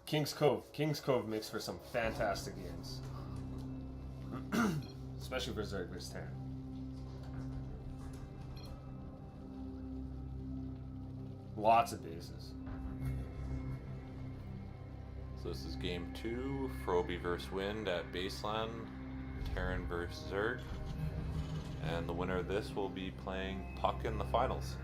King's Cove. King's Cove makes for some fantastic games. Especially for Zerg vs. Terran. Lots of bases. So this is game 2, Frobie versus WinD at BaseLAN, Terran versus Zerg. And the winner of this will be playing Puck in the finals.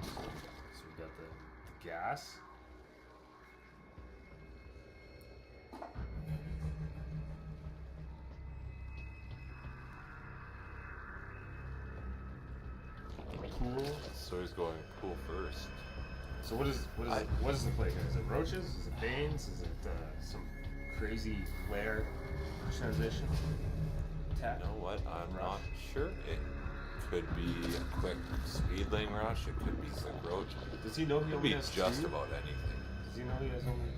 So we got the gas. Pool. So he's going pool first. So what is the play here? Is it roaches? Is it veins? Is it some crazy lair transition? You know what? I'm not sure. It could be a quick speed lane rush. It could be quick roach. Does he know he It could only be has just two? about anything. Does he know he has only?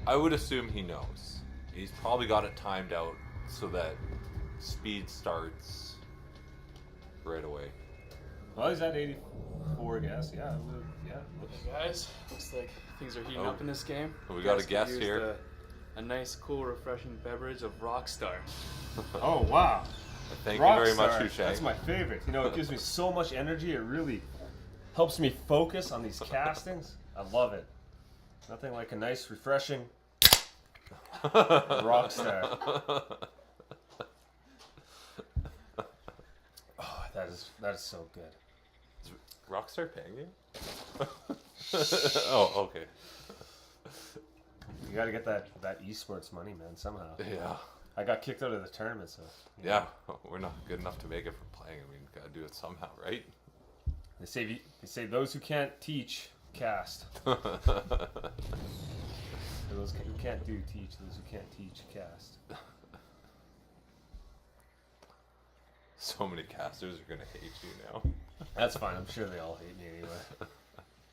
I would assume he knows. He's probably got it timed out so that speed starts right away. Well, he's at 84 gas. Yeah, yeah. Hey guys, looks like things are heating up in this game. We got a Guys could guest use here. A nice, cool, refreshing beverage of Rockstar. Oh wow! Thank you very much, Rockstar, Ushang. That's my favorite. You know, it gives me so much energy. It really helps me focus on these castings. I love it. Nothing like a nice, refreshing Rockstar. Oh, that is so good. Is Rockstar paying you? Oh, okay. You got to get that esports money, man. Somehow. Yeah. I got kicked out of the tournament, so. Yeah, we're not good enough to make it from playing. I mean, gotta do it somehow, right? They say those who can't teach cast. Those who can't do teach. Those who can't teach cast. So many casters are gonna hate you now. That's fine. I'm sure they all hate me anyway.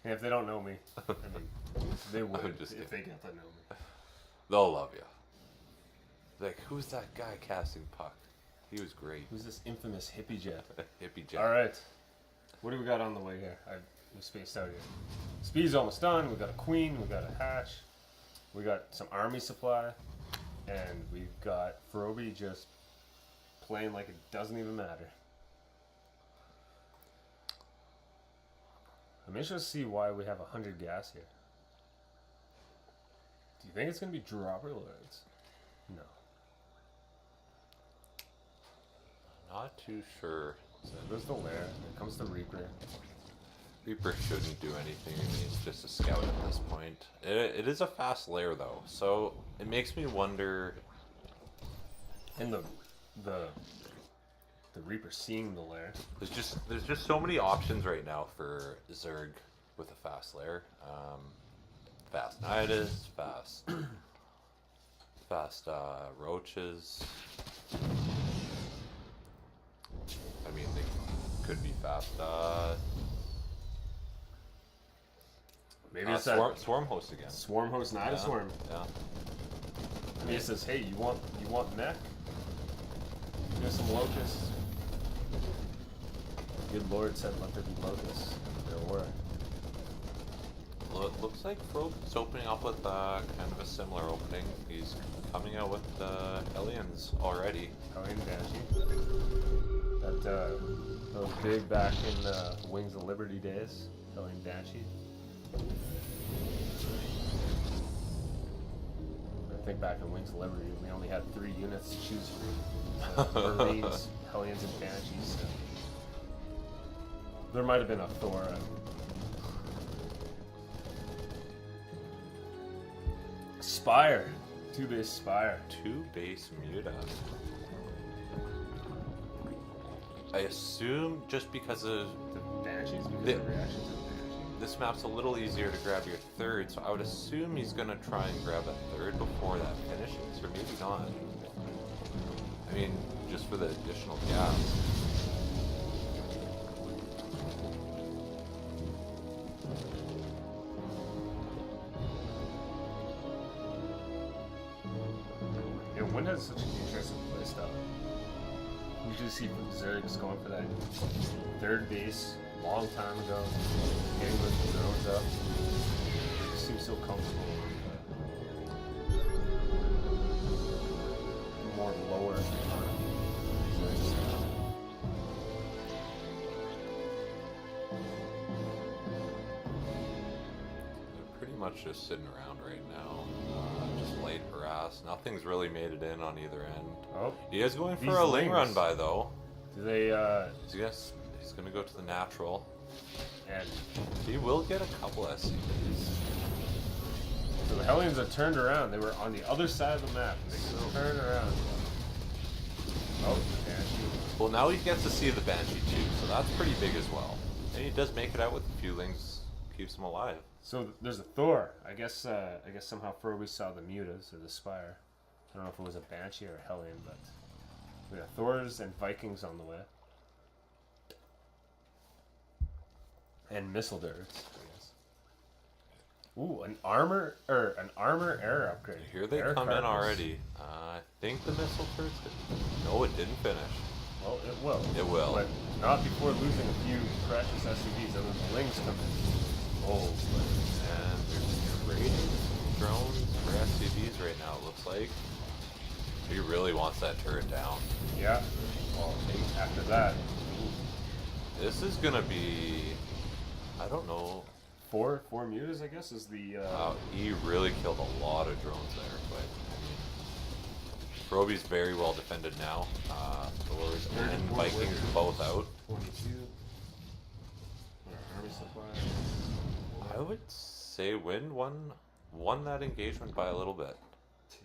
And if they don't know me, I mean, they would just if they kidding. get to know me. They'll love you. Like, who's that guy casting Puck? He was great. Who's this infamous hippie jet? Hippie Jack. All right. What do we got on the way here? We spaced out here. Speed's almost done. We got a queen. We got a hatch. We got some army supply, and we've got Frobie just playing like it doesn't even matter. I'm interested to see why we have 100 gas here. Do you think it's gonna be dropper loads? No. Not too sure. So there's the lair. There comes the Reaper. Reaper shouldn't do anything. I mean, it's just a scout at this point. It is a fast lair though, so it makes me wonder. And the Reaper seeing the lair. There's just so many options right now for Zerg with a fast lair. Fast Nidus, fast roaches. I mean, they could be fast. Maybe it's swarm host again. Swarm host, not a swarm. Yeah. I mean, it says, hey, you want mech? Here's some locusts. Good Lord said, let there be locusts. There were. Well, it looks like Frobie's opening up with kind of a similar opening. He's coming out with Hellions already. Hellion Banshee. That was big back in Wings of Liberty days. Hellion Banshee. I think back in Wings of Liberty, we only had 3 units to choose from. Marines, Hellions, and Banshees. So. There might have been a Thor. Spire. 2-base Spire. 2-base Muta. I assume just because of The Banshees? Because The- of the reaction to the Banshee. this map's a little easier to grab your third, so I would assume he's gonna try and grab a third before that finishes, or maybe not. I mean, just for the additional gas. Yeah, WinD has such an interesting playstyle. Usually see Zerg's going for that third base long time ago, getting with the drones up. They just seem so comfortable with more lower. They're pretty much just sitting around right now, just light harass. Nothing's really made it in on either end. Oh, He is going for these a ling lings. run by though. do they? He's gonna go to the natural. And He will get a couple SCVs. so the Hellions are turned around. They were on the other side of the map. They turn around. Oh, Banshee. Well, now he gets to see the Banshee too, so that's pretty big as well. And he does make it out with a few lings, keeps him alive. So there's a Thor. I guess somehow Frobie saw the Mutas or the Spire. I don't know if it was a Banshee or a Hellion, but we got Thors and Vikings on the way. And missile turrets, I guess. Ooh, an armor air upgrade. Here they Air come in carcass. already. I think the missile turrets. No, it didn't finish. Well, it will. It will. But not before losing a few precious SUVs, and then the Lings come in. Oh, And they're trading drones for SCVs right now, it looks like. He really wants that turret down. yeah. Well, after that, This is gonna be, I don't know. four Mutas, I guess, is the. He really killed a lot of drones there, but I mean, Frobie's very well defended now. Thors and Vikings both out. 22. Army supply. I would say WinD won that engagement by a little bit.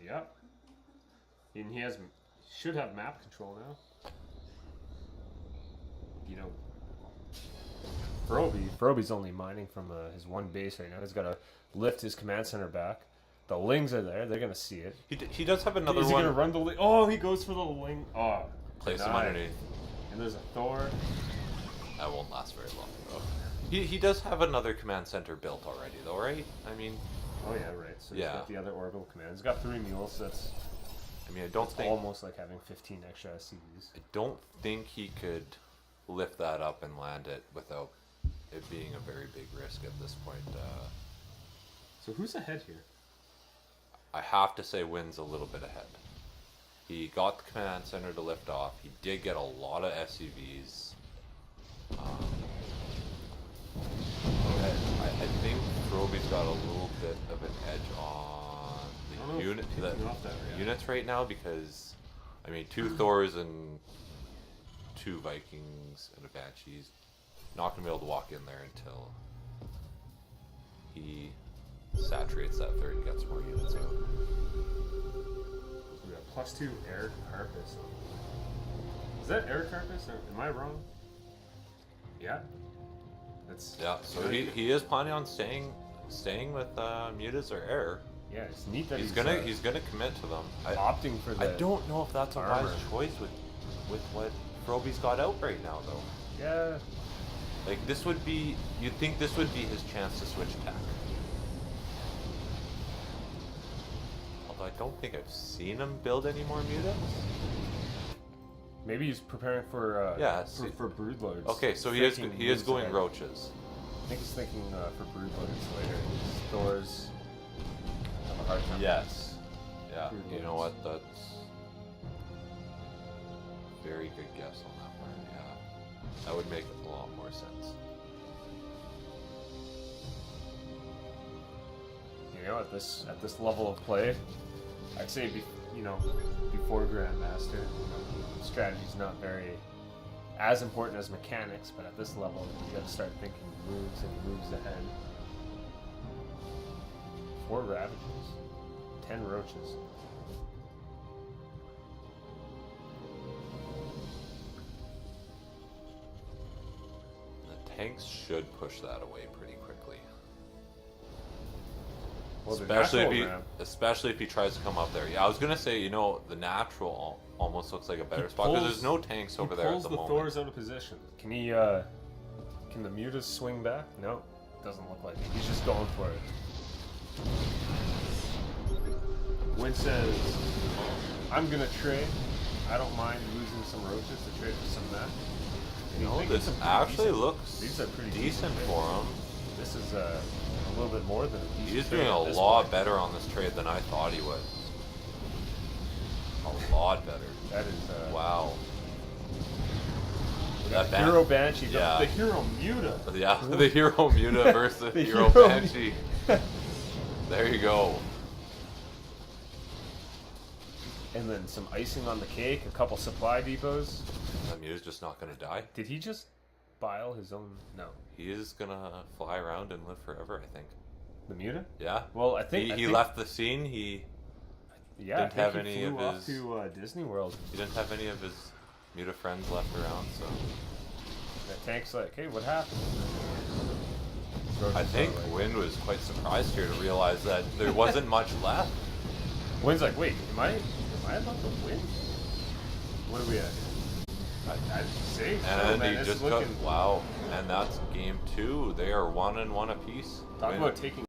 Yep. And he should have map control now. You know, Frobie's only mining from his one base right now. He's got to lift his command center back. The Lings are there. They're gonna see it. He does have another Is he one. gonna run the Ling? Oh, he goes for the Ling. Oh, Place him denied. underneath. And there's a Thor. That won't last very long though. He does have another command center built already though, right? I mean, Oh yeah, right. So he's Yeah. got the other orbital command. He's got 3 mules. So that's I don't think almost like having 15 extra SCVs. I don't think he could lift that up and land it without it being a very big risk at this point. So who's ahead here? I have to say WinD's a little bit ahead. He got the command center to lift off. He did get a lot of SCVs. I think Frobie's got a little bit of an edge on I don't know the if unit, kicking off that way. units right now because, I mean, 2 Thors and 2 Vikings and a Banshee's not gonna be able to walk in there until he saturates that third and gets more units out. We got +2 air carpus. Is that air carpus? Or am I wrong? Yeah. That's Yeah, so he is planning on staying with mutas or air. yeah. It's neat that He's gonna commit to them. opting for I the. don't know if that's a armor. wise choice with what Frobie's got out right now though. Yeah. Like this would be, you'd think this would be his chance to switch tack. Although I don't think I've seen him build any more mutas. Maybe he's preparing for Yeah, for broodlords. Okay, so he Thinking is moves going ahead. roaches. I think he's thinking for broodlords later. Thors have a hard time. Yes. Yeah. Broodlords. You know what? That's very good guess on that part. Yeah, that would make a lot more sense. You know, at this level of play, I'd say before Grandmaster, strategy's not very as important as mechanics, but at this level, you got to start thinking moves and moves ahead. 4 Ravagers, 10 Roaches. The tanks should push that away pretty quickly. Well, the Especially if he tries to come up there. Yeah, I was gonna say, the natural almost looks like a better spot because there's no tanks over there at He pulls the the moment. Thors out of position. Can he? Can the Mutas swing back? No, doesn't look like it. He's just going for it. WinD says, "I'm gonna trade. I don't mind losing some roaches to trade for some meth. You know, Making this some pretty actually decent- looks these are pretty decent trades. for him. This is a little bit more than a decent He's trade doing at a this lot point. better on this trade than I thought he would. A lot better. That is Wow. that Ban- Hero Banshee, Yeah. the Hero Muta. Yeah, the Hero Muta versus The Hero Hero- Banshee. There you go. And then some icing on the cake, a couple supply depots. That Muta's just not gonna die. Did he just bile his own? No. He is gonna fly around and live forever, I think. The Muta? Yeah. Well, I think He left the scene. He Yeah, didn't I think have he any flew of off his- to Disney World. didn't have any of his Muta friends left around, so That tank's like, hey, what happened? I think WinD was quite surprised here to realize that there wasn't much left. Wynn's like, wait, am I about to win? What are we at? I'd say so, And man. he It's just looking. took, wow, and that's game 2. They are 1-1 apiece. Talk WinD about taking